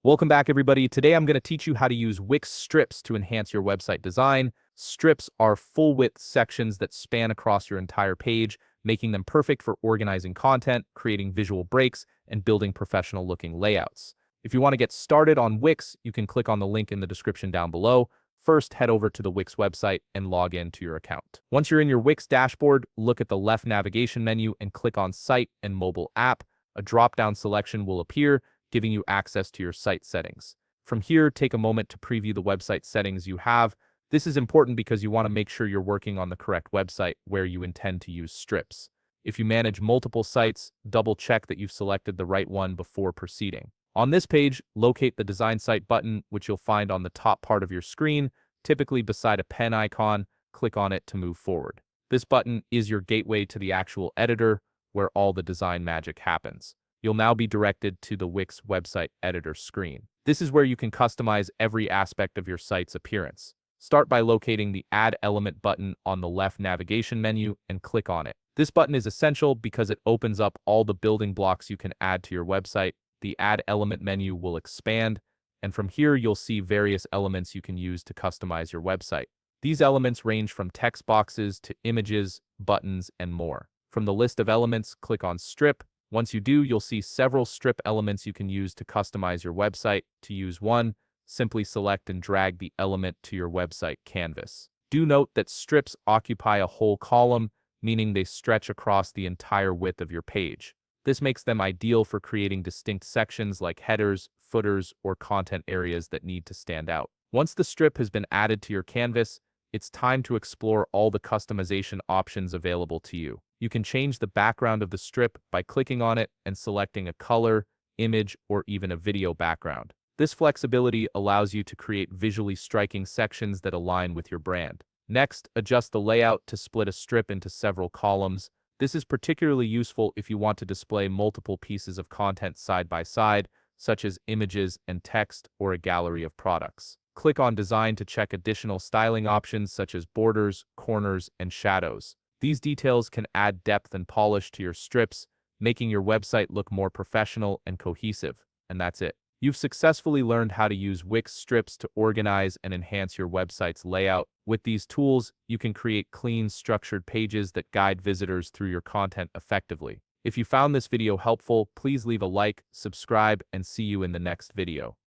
Welcome back, everybody. Today I'm going to teach you how to use Wix strips to enhance your website design. Strips are full-width sections that span across your entire page, making them perfect for organizing content, creating visual breaks, and building professional-looking layouts. If you want to get started on Wix, you can click on the link in the description down below. First, head over to the Wix website and log in to your account. Once you're in your Wix dashboard, look at the left navigation menu and click on Site and Mobile App. A drop-down selection will appear, giving you access to your site settings. From here, take a moment to preview the website settings you have. This is important because you want to make sure you're working on the correct website where you intend to use strips. If you manage multiple sites, double-check that you've selected the right one before proceeding. On this page, locate the Design Site button, which you'll find on the top part of your screen, typically beside a pen icon. Click on it to move forward. This button is your gateway to the actual editor, where all the design magic happens. You'll now be directed to the Wix website editor screen. This is where you can customize every aspect of your site's appearance. Start by locating the Add Element button on the left navigation menu and click on it. This button is essential because it opens up all the building blocks you can add to your website. The Add Element menu will expand, and from here you'll see various elements you can use to customize your website. These elements range from text boxes to images, buttons, and more. From the list of elements, click on Strip. Once you do, you'll see several strip elements you can use to customize your website. To use one, simply select and drag the element to your website canvas. Do note that strips occupy a whole column, meaning they stretch across the entire width of your page. This makes them ideal for creating distinct sections like headers, footers, or content areas that need to stand out. Once the strip has been added to your canvas, it's time to explore all the customization options available to you. You can change the background of the strip by clicking on it and selecting a color, image, or even a video background. This flexibility allows you to create visually striking sections that align with your brand. Next, adjust the layout to split a strip into several columns. This is particularly useful if you want to display multiple pieces of content side by side, such as images and text or a gallery of products. Click on Design to check additional styling options such as borders, corners, and shadows. These details can add depth and polish to your strips, making your website look more professional and cohesive. And that's it. You've successfully learned how to use Wix strips to organize and enhance your website's layout. With these tools, you can create clean, structured pages that guide visitors through your content effectively. If you found this video helpful, please leave a like, subscribe, and see you in the next video.